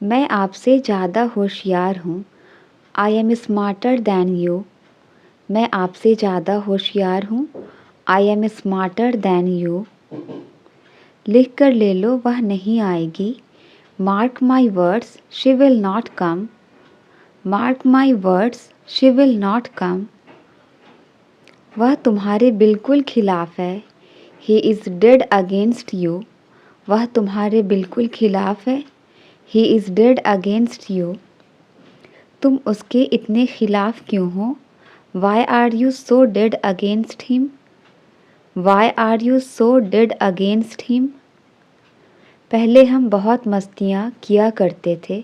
मैं आपसे ज़्यादा होशियार हूँ। I am smarter than you. मैं आपसे ज़्यादा होशियार हूँ। I am smarter than you. लिख कर ले लो, वह नहीं आएगी। Mark my words, she will not come. Mark my words, she will not come. वह तुम्हारे बिल्कुल खिलाफ है। He is dead against you. वह तुम्हारे बिल्कुल खिलाफ है। He is dead against you. तुम उसके इतने खिलाफ क्यों हो? Why are you so dead against him? Why are you so dead against him? पहले हम बहुत मस्तियाँ किया करते थे।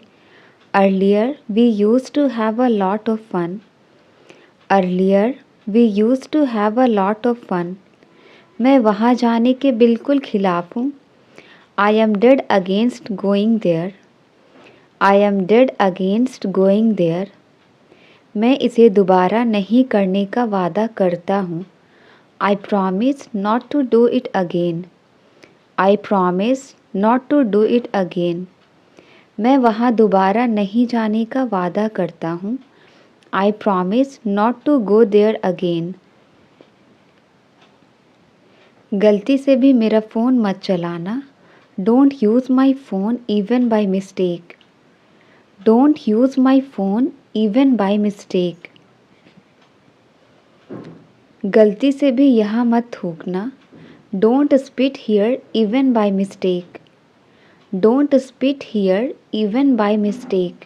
Earlier we use to have a lot of fun. Earlier we use to have a lot of fun. मैं वहाँ जाने के बिल्कुल खिलाफ हूँ। I am dead against going there. I am dead against going there. मैं इसे दोबारा नहीं करने का वादा करता हूँ। I promise not to do it again. I promise not to do it again. मैं वहाँ दोबारा नहीं जाने का वादा करता हूँ। I promise not to go there again. गलती से भी मेरा फ़ोन मत चलाना। Don't use my phone even by mistake. Don't use my phone even by mistake. गलती से भी यहाँ मत थूकना। Don't spit here even by mistake. Don't spit here even by mistake.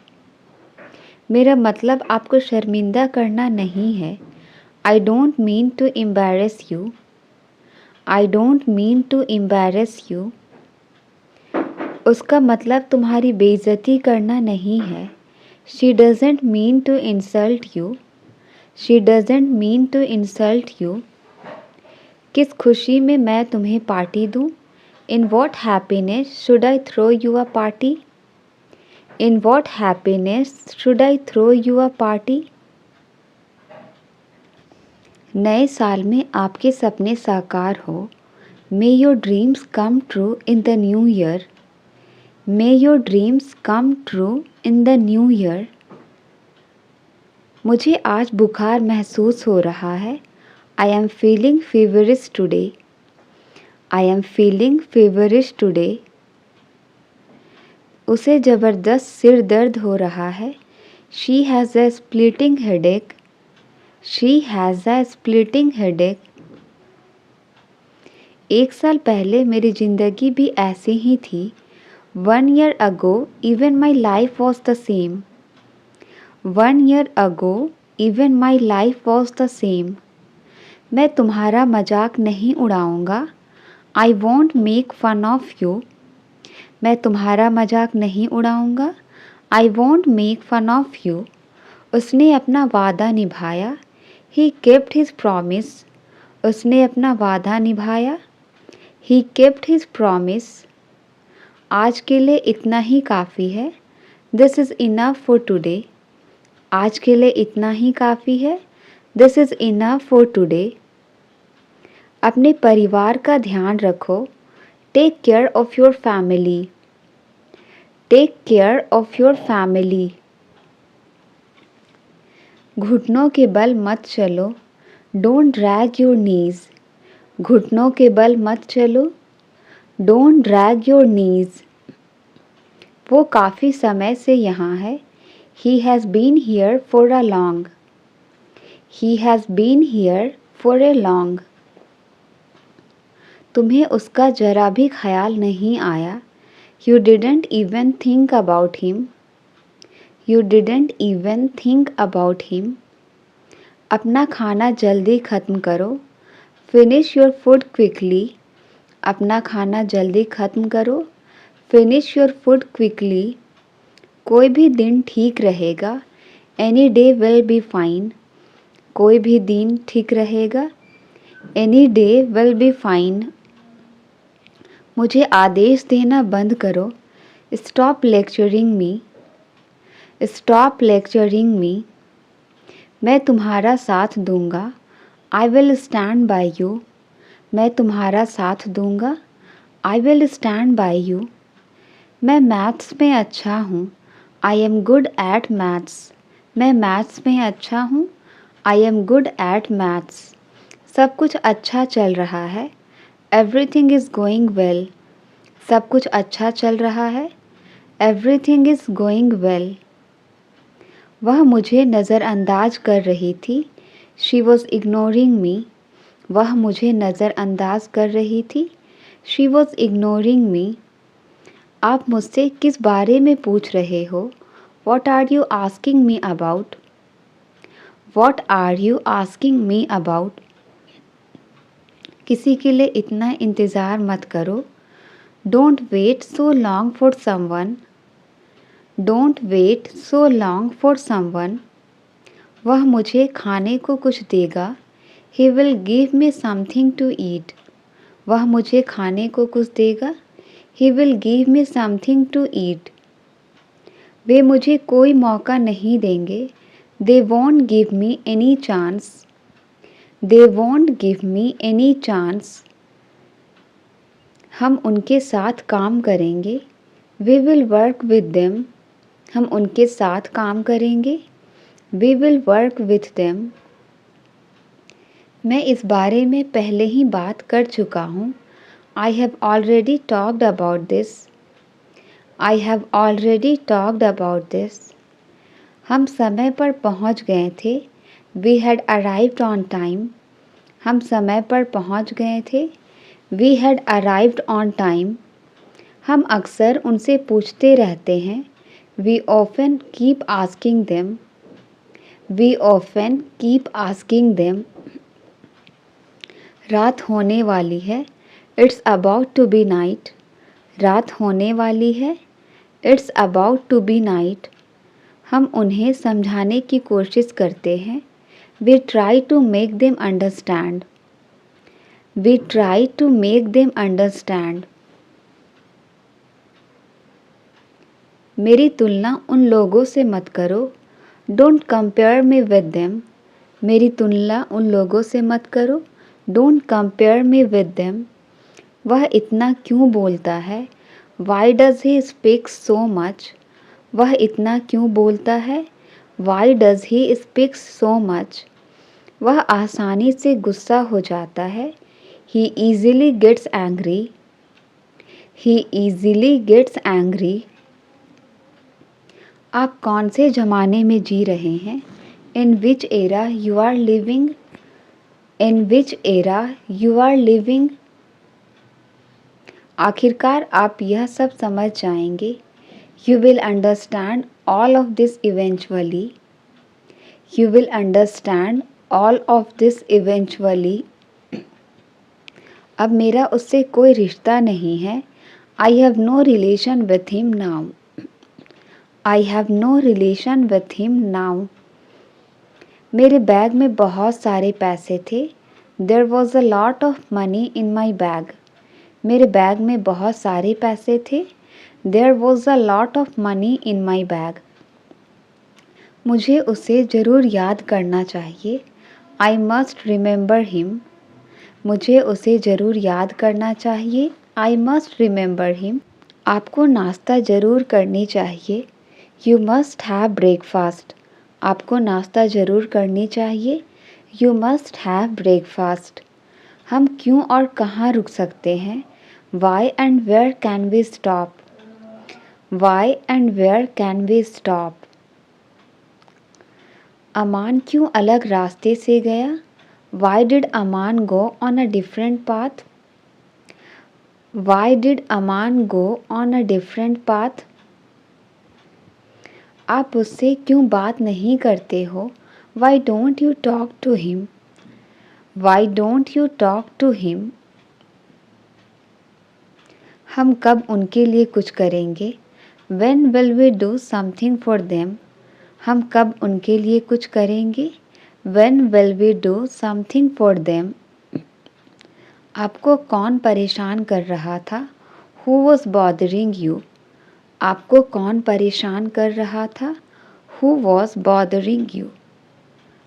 मेरा मतलब आपको शर्मिंदा करना नहीं है। आई don't mean to embarrass you. I don't mean to embarrass you. उसका मतलब तुम्हारी बेइज्जती करना नहीं है। She doesn't mean to insult you. She doesn't mean to insult you. किस खुशी में मैं तुम्हें पार्टी दूँ? In what happiness should I throw you a party? In what happiness should I throw you a party? नए साल में आपके सपने साकार हो। May your dreams come true in the new year. May your dreams come true in the new year. मुझे आज बुखार महसूस हो रहा है। I am feeling feverish today. I am feeling feverish today. उसे ज़बरदस्त सिर दर्द हो रहा है। She has a splitting headache. She has a splitting headache. एक साल पहले मेरी ज़िंदगी भी ऐसे ही थी। 1 year ago, even my life was the same. 1 year ago, even my life was the same. मैं तुम्हारा मजाक नहीं उड़ाऊंगा। I won't make fun of you. मैं तुम्हारा मजाक नहीं उड़ाऊंगा। I won't make fun of you. उसने अपना वादा निभाया। He kept his promise. उसने अपना वादा निभाया। He kept his promise. आज के लिए इतना ही काफ़ी है। This is enough for today. आज के लिए इतना ही काफ़ी है। This is enough for today. अपने परिवार का ध्यान रखो। Take care of your family. Take care of your family. घुटनों के बल मत चलो। Don't drag your knees. घुटनों के बल मत चलो। Don't drag your knees. वो काफ़ी समय से यहाँ है। He has been here for a long. He has been here for a long. तुम्हें उसका जरा भी ख्याल नहीं आया। You didn't even think about him. You didn't even think about him. अपना खाना जल्दी ख़त्म करो। Finish your food quickly. अपना खाना जल्दी ख़त्म करो। Finish your food quickly. कोई भी दिन ठीक रहेगा। Any day will be fine. कोई भी दिन ठीक रहेगा। Any day will be fine. मुझे आदेश देना बंद करो। Stop lecturing me. Stop lecturing me. मैं तुम्हारा साथ दूंगा। I will stand by you. मैं तुम्हारा साथ दूंगा। I will stand by you. मैं मैथ्स में अच्छा हूँ। I am good at maths. मैं मैथ्स में अच्छा हूँ। I am good at maths. सब कुछ अच्छा चल रहा है। Everything is going well. सब कुछ अच्छा चल रहा है। Everything is going well. वह मुझे नज़रअंदाज कर रही थी। शी वॉज इग्नोरिंग मी। वह मुझे नज़रअंदाज कर रही थी। शी वॉज इग्नोरिंग मी। आप मुझसे किस बारे में पूछ रहे हो? What are you asking me about? What are you asking me about? किसी के लिए इतना इंतज़ार मत करो। Don't wait so long for someone. Don't wait so long for someone. वह मुझे खाने को कुछ देगा। He will give me something to eat. वह मुझे खाने को कुछ देगा। He will give me something to eat. वे मुझे कोई मौका नहीं देंगे। They won't give me any chance. They won't give me any chance. हम उनके साथ काम करेंगे। We will work with them. हम उनके साथ काम करेंगे। We will work with them. मैं इस बारे में पहले ही बात कर चुका हूँ। I have already talked about this. I have already talked about this. हम समय पर पहुँच गए थे। We had arrived on time. हम समय पर पहुँच गए थे। We had arrived on time. हम अक्सर उनसे पूछते रहते हैं। We often keep asking them. We often keep asking them. रात होने वाली है। It's about to be night. रात होने वाली है। It's about to be night. हम उन्हें समझाने की कोशिश करते हैं। We try to make them understand. We try to make them understand. मेरी तुलना उन लोगों से मत करो। Don't compare me with them. मेरी तुलना उन लोगों से मत करो। Don't compare me with them. वह इतना क्यों बोलता है? Why does he speak so much? वह इतना क्यों बोलता है? Why does he speak so much? वह आसानी से गुस्सा हो जाता है। He easily gets angry. He easily gets angry. आप कौन से ज़माने में जी रहे हैं? In which era you are living? In which era you are living? आखिरकार आप यह सब समझ जाएंगे। You will understand all of this eventually. You will understand all of this eventually. अब मेरा उससे कोई रिश्ता नहीं है। I have no relation with him now. I have no relation with him now. मेरे बैग में बहुत सारे पैसे थे। There was a lot of money in my bag. मेरे बैग में बहुत सारे पैसे थे। There was a lot of money in my bag. मुझे उसे ज़रूर याद करना चाहिए। I must remember him. मुझे उसे ज़रूर याद करना चाहिए। I must remember him. आपको नाश्ता ज़रूर करनी चाहिए। You must have breakfast. आपको नाश्ता ज़रूर करनी चाहिए। You must have breakfast. हम क्यों और कहाँ रुक सकते हैं? Why and where can we stop? Why and where can we stop? अमान क्यों अलग रास्ते से गया? Why did Aman go on a different path? Why did Aman go on a different path? आप उससे क्यों बात नहीं करते हो? Why don't you talk to him? Why don't you talk to him? हम कब उनके लिए कुछ करेंगे? When will we do something for them? हम कब उनके लिए कुछ करेंगे? When will we do something for them? आपको कौन परेशान कर रहा था? Who was bothering you? आपको कौन परेशान कर रहा था? Who was bothering you?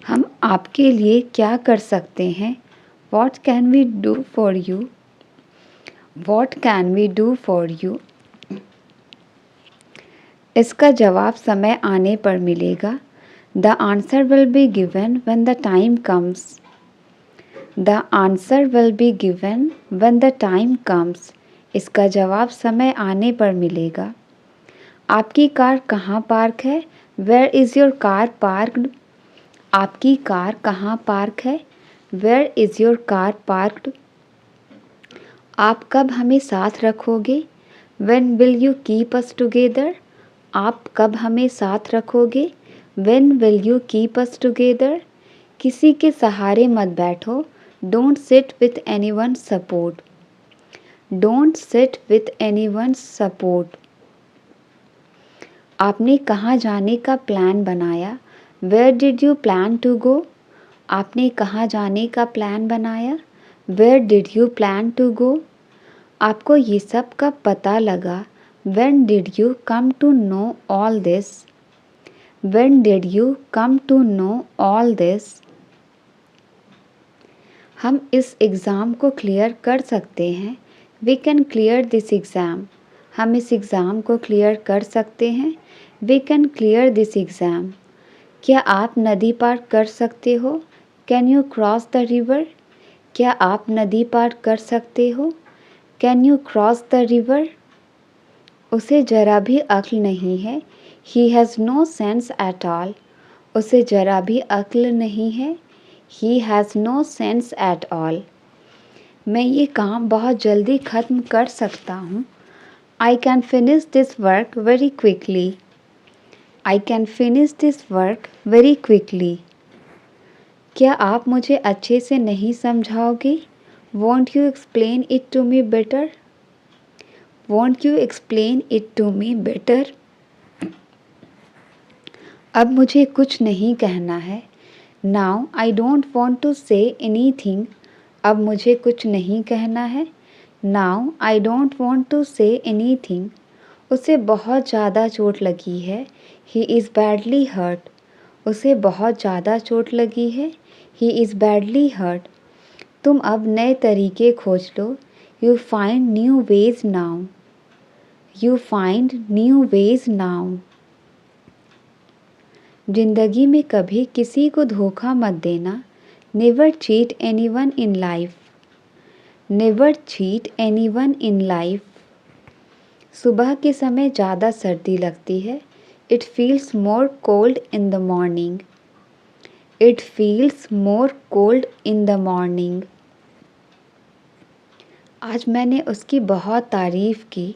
हम आपके लिए क्या कर सकते हैं? What can we do for you? What can we do for you? इसका जवाब समय आने पर मिलेगा। The answer will be given when the time comes. The answer will be given when the time comes. इसका जवाब समय आने पर मिलेगा। आपकी कार कहाँ पार्क है? Where is your car parked? आपकी कार कहाँ पार्क है? Where is your car parked? आप कब हमें साथ रखोगे? When will you keep us together? आप कब हमें साथ रखोगे? When will you keep us together? किसी के सहारे मत बैठो। Don't sit with anyone's support. Don't sit with anyone's support. आपने कहाँ जाने का प्लान बनाया? Where did you plan to go? आपने कहाँ जाने का प्लान बनाया? Where did you plan to go? आपको ये सब कब पता लगा? When did you come to know all this? When did you come to know all this? हम इस एग्ज़ाम को क्लियर कर सकते हैं। We can clear this exam. हम इस एग्ज़ाम को क्लियर कर सकते हैं। We can clear this exam. क्या आप नदी पार कर सकते हो? Can you cross the river? क्या आप नदी पार कर सकते हो? Can you cross the river? उसे जरा भी अक्ल नहीं है। He has no sense at all. उसे जरा भी अक्ल नहीं है। He has no sense at all. मैं ये काम बहुत जल्दी ख़त्म कर सकता हूँ। I can finish this work very quickly. I can finish this work very quickly. क्या आप मुझे अच्छे से नहीं समझाओगे? Won't you explain it to me better? Won't you explain it to me better? अब मुझे कुछ नहीं कहना है। Now I don't want to say anything. अब मुझे कुछ नहीं कहना है। Now I don't want to say anything. उसे बहुत ज़्यादा चोट लगी है। He is badly hurt. उसे बहुत ज़्यादा चोट लगी है। He is badly hurt. तुम अब नए तरीके खोज लो। You find new ways now. You find new ways now. ज़िंदगी में कभी किसी को धोखा मत देना। Never cheat anyone in life. Never cheat anyone in life. सुबह के समय ज़्यादा सर्दी लगती है। It feels more cold in the morning. It feels more cold in the morning. आज मैंने उसकी बहुत तारीफ़ की।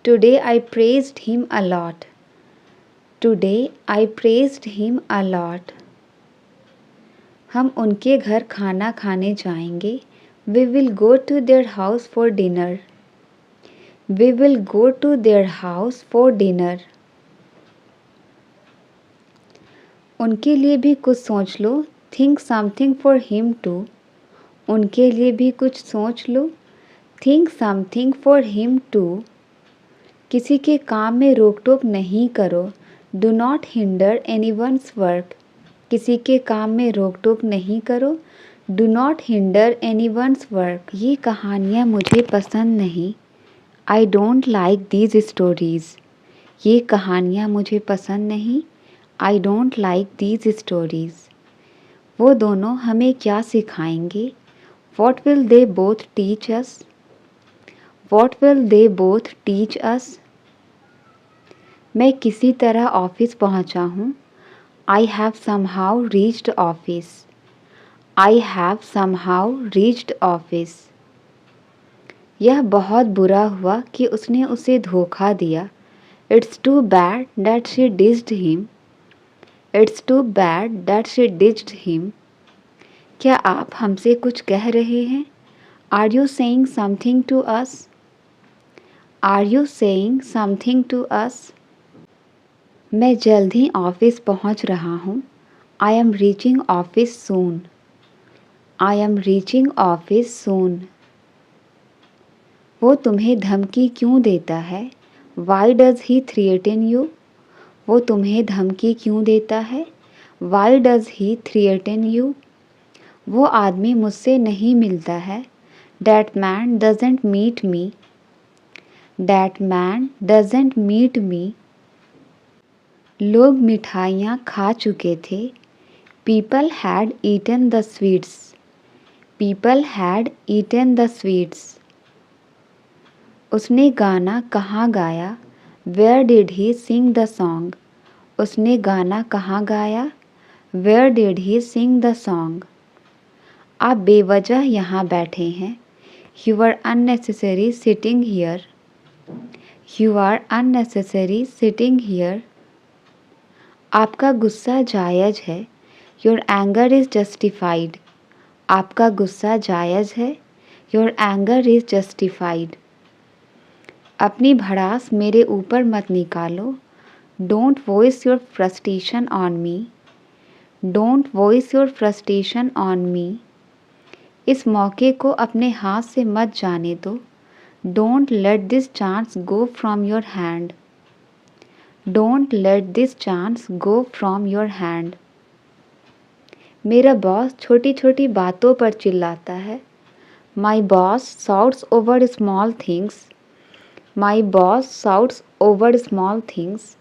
Today I praised him a lot. Today I praised him a lot. हम उनके घर खाना खाने जाएंगे। We will go to their house for dinner. We will go to their house for dinner. उनके लिए भी कुछ सोच लो। Think something for him too. उनके लिए भी कुछ सोच लो। Think something for him too. किसी के काम में रोक टोक नहीं करो। Do not hinder anyone's work. किसी के काम में रोक टोक नहीं करो। Do not hinder anyone's work. ये कहानियाँ मुझे पसंद नहीं। I don't like these stories. ये कहानियाँ मुझे पसंद नहीं। I don't like these stories. वो दोनों हमें क्या सिखाएंगे? What will they both teach us? What will they both teach us? मैं किसी तरह ऑफिस पहुंचा हूँ। I have somehow reached office. I have somehow reached office. यह बहुत बुरा हुआ कि उसने उसे धोखा दिया। It's too bad that she ditched him. It's too bad that she ditched him. क्या आप हमसे कुछ कह रहे हैं? Are you saying something to us? Are you saying something to us? मैं जल्द ही ऑफिस पहुंच रहा हूँ। I am reaching office soon. I am reaching office soon. वो तुम्हें धमकी क्यों देता है? Why does he threaten you? वो तुम्हें धमकी क्यों देता है? Why does he threaten you? वो आदमी मुझसे नहीं मिलता है। That man doesn't meet me. That man doesn't meet me. लोग मिठाइयाँ खा चुके थे। People had eaten the sweets. People had eaten the sweets. उसने गाना कहाँ गाया? Where did he sing the song? उसने गाना कहाँ गाया? Where did he sing the song? आप बेवजह यहाँ बैठे हैं। You are unnecessary sitting here. You are unnecessary sitting here. आपका गुस्सा जायज़ है। Your anger is justified. आपका गुस्सा जायज़ है। Your anger is justified. अपनी भड़ास मेरे ऊपर मत निकालो। Don't voice your frustration on me. Don't voice your frustration on me. इस मौके को अपने हाथ से मत जाने दो। Don't let this chance go from your hand. Don't let this chance go from your hand. मेरा बॉस छोटी छोटी बातों पर चिल्लाता है। My boss shouts over small things. My boss shouts over small things.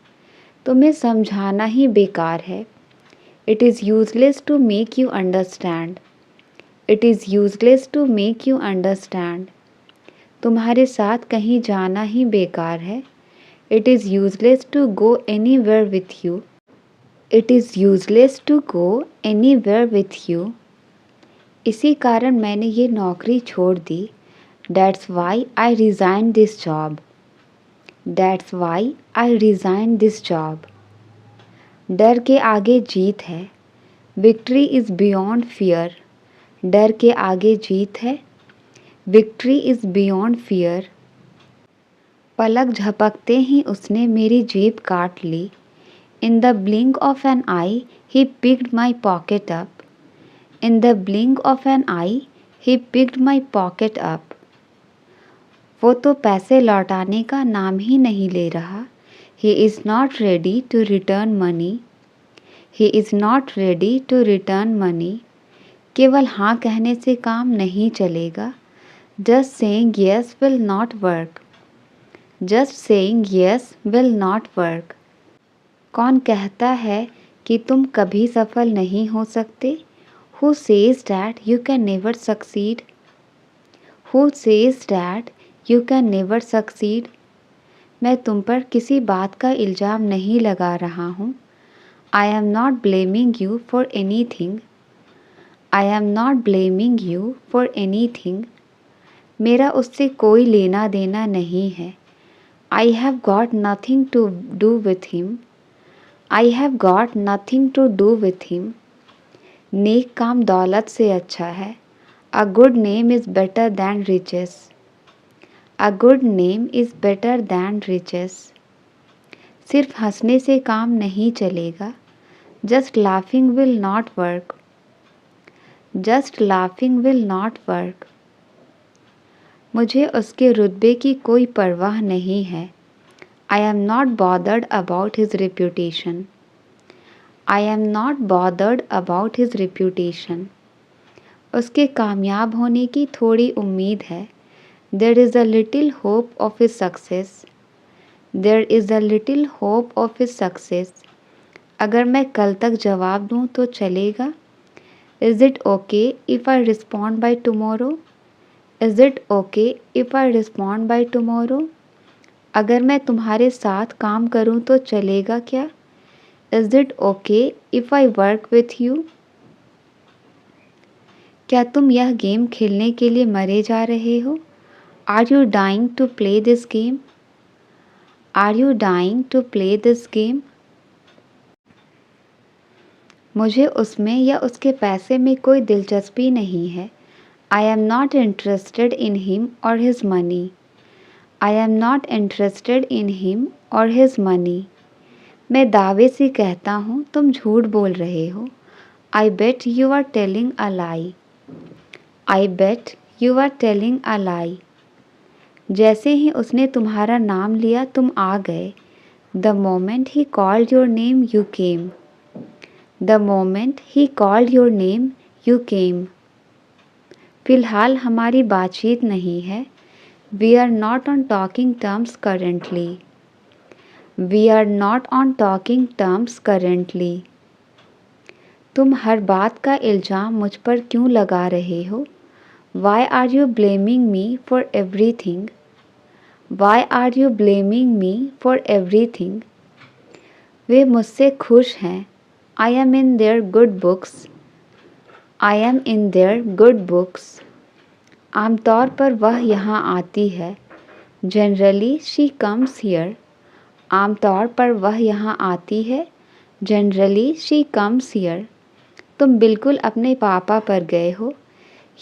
तुम्हें समझाना ही बेकार है। It is useless to make you understand. It is useless to make you understand. तुम्हारे साथ कहीं जाना ही बेकार है। It is useless to go anywhere with you. It is useless to go anywhere with you. इसी कारण मैंने ये नौकरी छोड़ दी। That's why I resigned this job. That's why I resigned this job. डर के आगे जीत है। Victory is beyond fear. डर के आगे जीत है। Victory is beyond fear. पलक झपकते ही उसने मेरी जेब काट ली। In the blink of an eye, he picked my pocket up. In the blink of an eye, he picked my pocket up. वो तो पैसे लौटाने का नाम ही नहीं ले रहा। He is not ready to return money. He is not ready to return money. केवल हाँ कहने से काम नहीं चलेगा। Just saying yes will not work. Just saying yes will not work. कौन कहता है कि तुम कभी सफल नहीं हो सकते? Who says that you can never succeed? Who says that you can never succeed? मैं तुम पर किसी बात का इल्ज़ाम नहीं लगा रहा हूँ। I am not blaming you for anything. I am not blaming you for anything. मेरा उससे कोई लेना देना नहीं है। I have got nothing to do with him. I have got nothing to do with him. नेक काम दौलत से अच्छा है। A good name is better than riches. A good name is better than riches. सिर्फ हंसने से काम नहीं चलेगा। Just laughing will not work. Just laughing will not work. मुझे उसके रुतबे की कोई परवाह नहीं है। I am not bothered about his reputation. I am not bothered about his reputation. उसके कामयाब होने की थोड़ी उम्मीद है। There is a little hope of his success. There is a little hope of his success. अगर मैं कल तक जवाब दूँ तो चलेगा? Is it okay if I respond by tomorrow? Is it okay if I respond by tomorrow? अगर मैं तुम्हारे साथ काम करूँ तो चलेगा क्या? Is it okay if I work with you? क्या तुम यह गेम खेलने के लिए मरे जा रहे हो? Are you dying to play this game? Are you dying to play this game? मुझे उसमें या उसके पैसे में कोई दिलचस्पी नहीं है। I am not interested in him or his money. I am not interested in him or his money. मैं दावे से कहता हूँ तुम झूठ बोल रहे हो। I bet you are telling a lie. I bet you are telling a lie. जैसे ही उसने तुम्हारा नाम लिया तुम आ गए। The moment he called your name you came. The moment he called your name you came. फ़िलहाल हमारी बातचीत नहीं है। We are not on talking terms currently. We are not on talking terms currently. तुम हर बात का इल्ज़ाम मुझ पर क्यों लगा रहे हो? Why are you blaming me for everything? Why are you blaming me for everything? वे मुझसे खुश हैं. I am in their good books. I am in their good books. आमतौर पर वह यहाँ आती है. Generally she comes here. आमतौर पर वह यहाँ आती है. Generally she comes here. तुम बिल्कुल अपने पापा पर गए हो.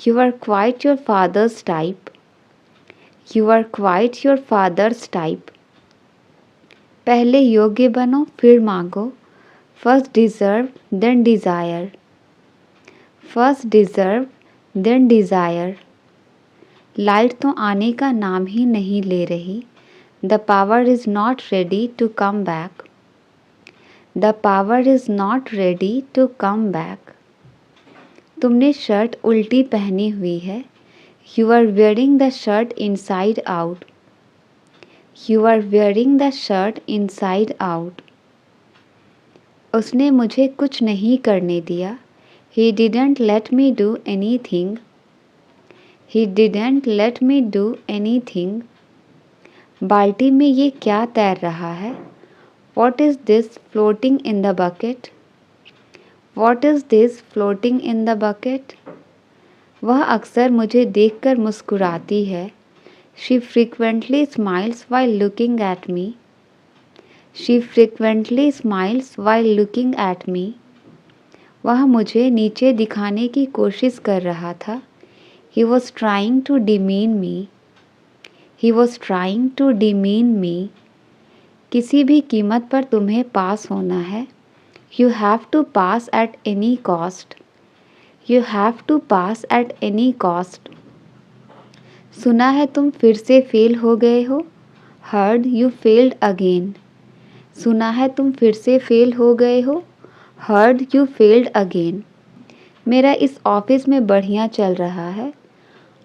You are quite your father's type. You are quite your father's type. पहले योग्य बनो फिर मांगो. First deserve then desire. First deserve then desire. Light तो आने का नाम ही नहीं ले रही. The power is not ready to come back. The power is not ready to come back. तुमने शर्ट उल्टी पहनी हुई है. You are wearing the shirt inside out. You are wearing the shirt inside out. उसने मुझे कुछ नहीं करने दिया. He didn't let me do anything. He didn't let me do anything. बाल्टी में ये क्या तैर रहा है? What is this floating in the bucket? What is this floating in the bucket? वह अक्सर मुझे देखकर मुस्कुराती है. She frequently smiles while looking at me. She frequently smiles while looking at me. वह मुझे नीचे दिखाने की कोशिश कर रहा था. He was trying to demean me. He was trying to demean me. किसी भी कीमत पर तुम्हें पास होना है. You have to pass at any cost. You have to pass at any cost. सुना है तुम फिर से फेल हो गए हो. Heard you failed again. सुना है तुम फिर से फेल हो गए हो. Heard you failed again. मेरा इस ऑफिस में बढ़िया चल रहा है.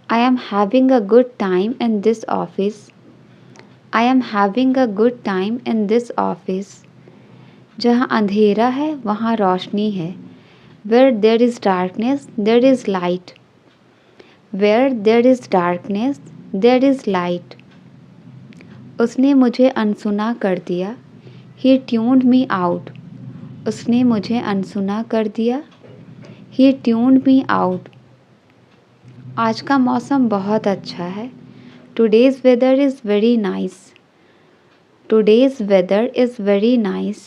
I am having a good time in this office. I am having a good time in this office. जहाँ अंधेरा है वहाँ रोशनी है. Where there is darkness, there is light. Where there is darkness, there is light. उसने मुझे अनसुना कर दिया. He tuned me out. उसने मुझे अनसुना कर दिया. He tuned me out. आज का मौसम बहुत अच्छा है. Today's weather is very nice. Today's weather is very nice.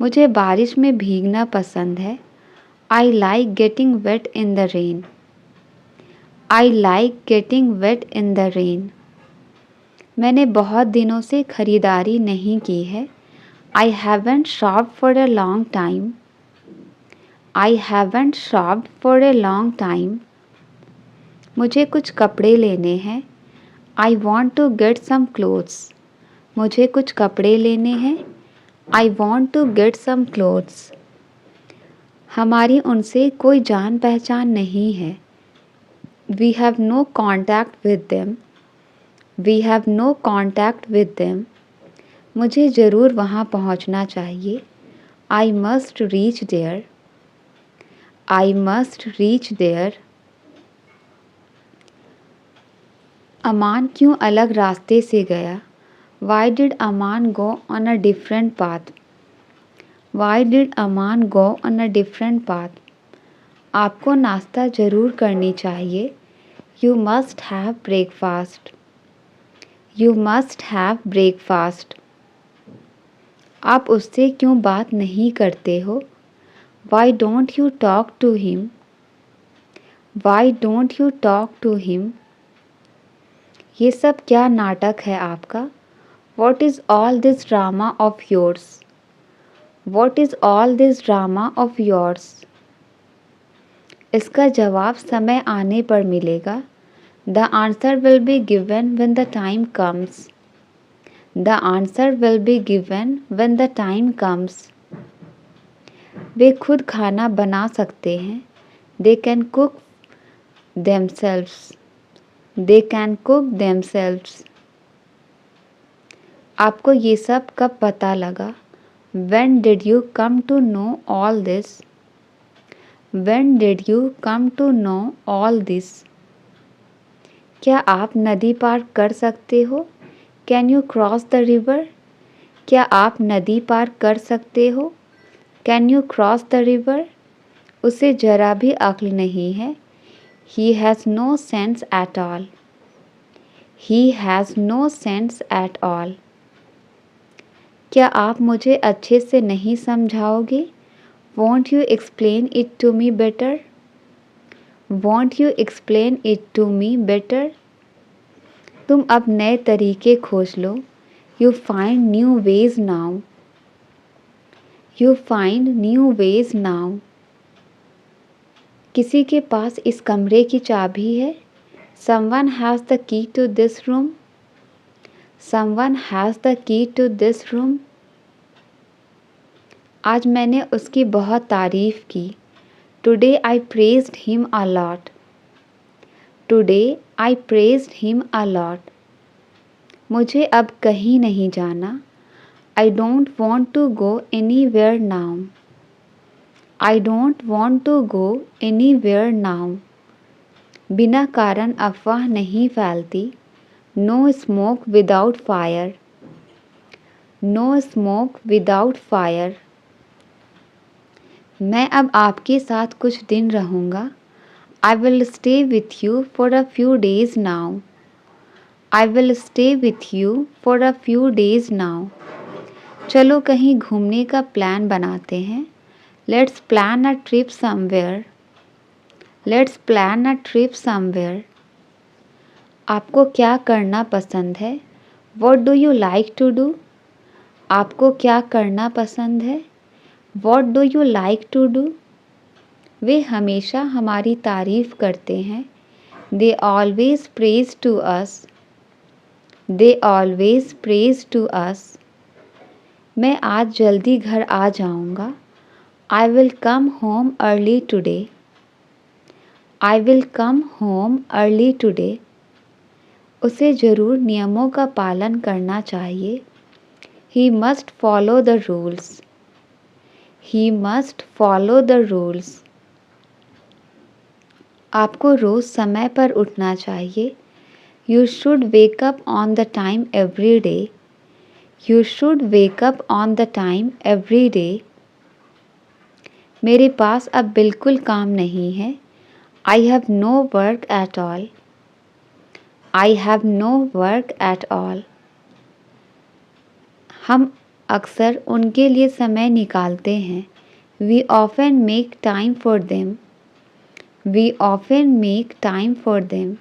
मुझे बारिश में भीगना पसंद है. I like getting wet in the rain. I like getting wet in the rain. मैंने बहुत दिनों से खरीदारी नहीं की है. I haven't shopped for a long time. I haven't shopped for a long time. मुझे कुछ कपड़े लेने हैं. I want to get some clothes. मुझे कुछ कपड़े लेने हैं. I want to get some clothes. हमारी उनसे कोई जान पहचान नहीं है. We have no contact with them. We have no contact with them. मुझे ज़रूर वहाँ पहुँचना चाहिए. I must reach there. I must reach there. अमान क्यों अलग रास्ते से गया? Why did Aman go on a different path? Why did Aman go on a different path? आपको नाश्ता ज़रूर करनी चाहिए. You must have breakfast. You must have breakfast. आप उससे क्यों बात नहीं करते हो? Why don't you talk to him? Why don't you talk to him? ये सब क्या नाटक है आपका? What is all this drama of yours? What is all this drama of yours? इसका जवाब समय आने पर मिलेगा. The answer will be given when the time comes. The answer will be given when the time comes. वे खुद खाना बना सकते हैं. They can cook themselves. They can cook themselves. आपको ये सब कब पता लगा? When did you come to know all this? When did you come to know all this? क्या आप नदी पार कर सकते हो? Can you cross the river? क्या आप नदी पार कर सकते हो? Can you cross the river? उसे जरा भी अक्ल नहीं है. He has no sense at all. He has no sense at all. क्या आप मुझे अच्छे से नहीं समझाओगे? Won't you explain it to me better? Won't you explain it to me better? तुम अब नए तरीके खोज लो. You find new ways now. You find new ways now. किसी के पास इस कमरे की चाबी है? Someone has the key to this room. Someone has the key to this room. आज मैंने उसकी बहुत तारीफ़ की. Today I praised him a lot. Today I praised him a lot. मुझे अब कहीं नहीं जाना. I don't want to go anywhere now. I don't want to go anywhere now. बिना कारण अफवाह नहीं फैलती. No smoke without fire. No smoke without fire. मैं अब आपके साथ कुछ दिन रहूँगा. I will stay with you for a few days now. I will stay with you for a few days now. चलो कहीं घूमने का प्लान बनाते हैं. Let's plan a trip somewhere. Let's plan a trip somewhere. आपको क्या करना पसंद है? What do you like to do? आपको क्या करना पसंद है? What do you like to do? वे हमेशा हमारी तारीफ़ करते हैं. They always praise to us. They always praise to us. मैं आज जल्दी घर आ जाऊँगा. I will come home early today. I will come home early today. उसे ज़रूर नियमों का पालन करना चाहिए. He must follow the rules. He must follow the rules. आपको रोज़ समय पर उठना चाहिए. You should wake up on the time every day. You should wake up on the time every day. मेरे पास अब बिल्कुल काम नहीं है. I have no work at all. I have no work at all. हम अक्सर उनके लिए समय निकालते हैं. We often make time for them. We often make time for them.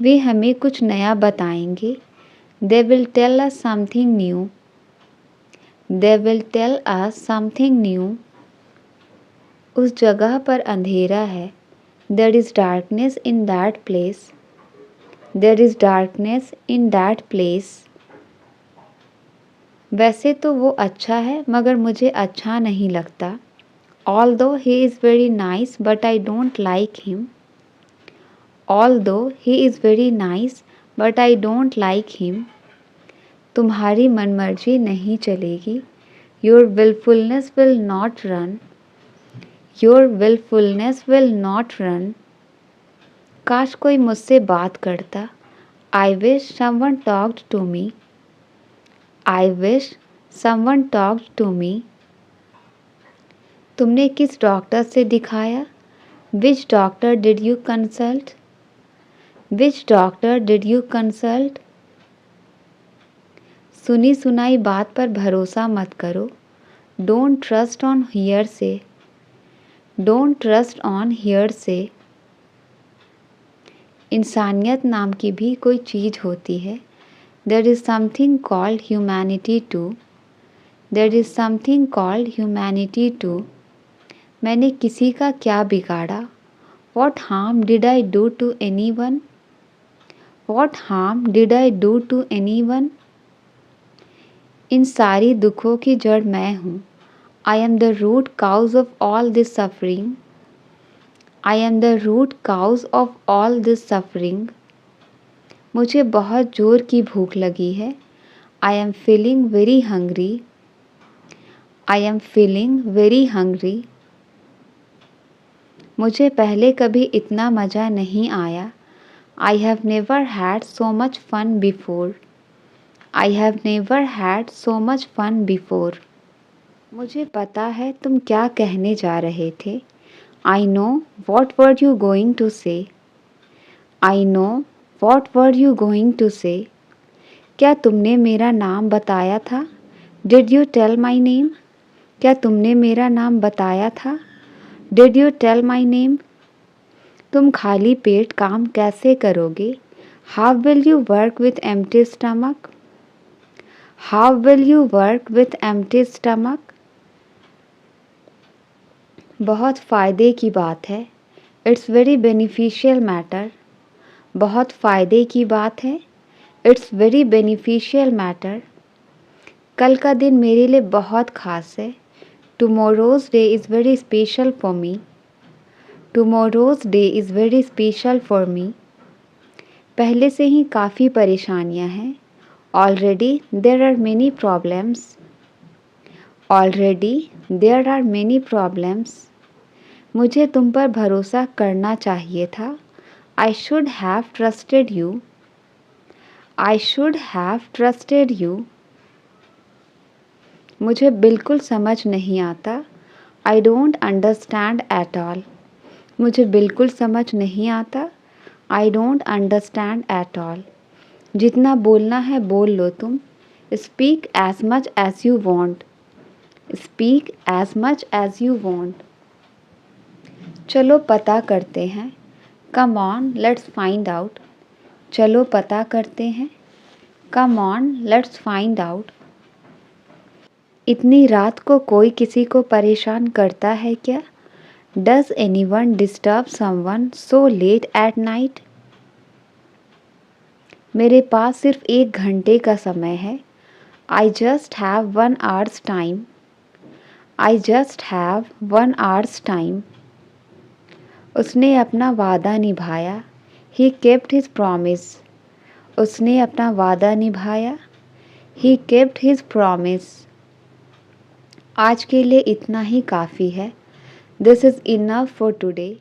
वे हमें कुछ नया बताएंगे. They will tell us something new. They will tell us something new. उस जगह पर अंधेरा है. There is darkness in that place. There is darkness in that place. वैसे तो वो अच्छा है मगर मुझे अच्छा नहीं लगता. Although he is very nice but I don't like him. Although he is very nice but I don't like him. तुम्हारी मनमर्जी नहीं चलेगी. Your willfulness will not run. Your willfulness will not run. काश कोई मुझसे बात करता. I wish someone talked to me. I wish someone talked to me. तुमने किस डॉक्टर से दिखाया? Which doctor did you consult? Which doctor did you consult? सुनी सुनाई बात पर भरोसा मत करो. Don't trust on hearsay. Don't trust on hearsay. इंसानियत नाम की भी कोई चीज़ होती है. There is something called humanity too. There is something called humanity too. मैंने किसी का क्या बिगाड़ा? What harm did I do to anyone? What harm did I do to anyone? इन सारी दुखों की जड़ मैं हूँ. I am the root cause of all this suffering. I am the root cause of all this suffering. मुझे बहुत ज़ोर की भूख लगी है. I am feeling very hungry. I am feeling very hungry. मुझे पहले कभी इतना मज़ा नहीं आया. I have never had so much fun before. I have never had so much fun before. मुझे पता है तुम क्या कहने जा रहे थे. I know what were you going to say. I know what were you going to say. क्या तुमने मेरा नाम बताया था? Did you tell my name? क्या तुमने मेरा नाम बताया था? Did you tell my name? तुम खाली पेट काम कैसे करोगे? How will you work with empty stomach? How will you work with empty stomach? बहुत फ़ायदे की बात है. It's very beneficial matter. बहुत फ़ायदे की बात है. It's very beneficial matter. कल का दिन मेरे लिए बहुत ख़ास है. Tomorrow's day is very special for me. Tomorrow's day is very special for me. पहले से ही काफ़ी परेशानियां हैं. Already there are many problems. Already there are many problems. मुझे तुम पर भरोसा करना चाहिए था. I should have trusted you. I should have trusted you. मुझे बिल्कुल समझ नहीं आता. I don't understand at all. मुझे बिल्कुल समझ नहीं आता. I don't understand at all. जितना बोलना है बोल लो तुम. Speak as much as you want. Speak as much as you want. चलो पता करते हैं. Come on, let's find out. चलो पता करते हैं. Come on, let's find out. इतनी रात को कोई किसी को परेशान करता है क्या? Does anyone disturb someone so late at night? मेरे पास सिर्फ 1 घंटे का समय है. I just have 1 hour's time. I just have 1 hour's time. उसने अपना वादा निभाया. He kept his promise. उसने अपना वादा निभाया. He kept his promise. आज के लिए इतना ही काफ़ी है. This is enough for today.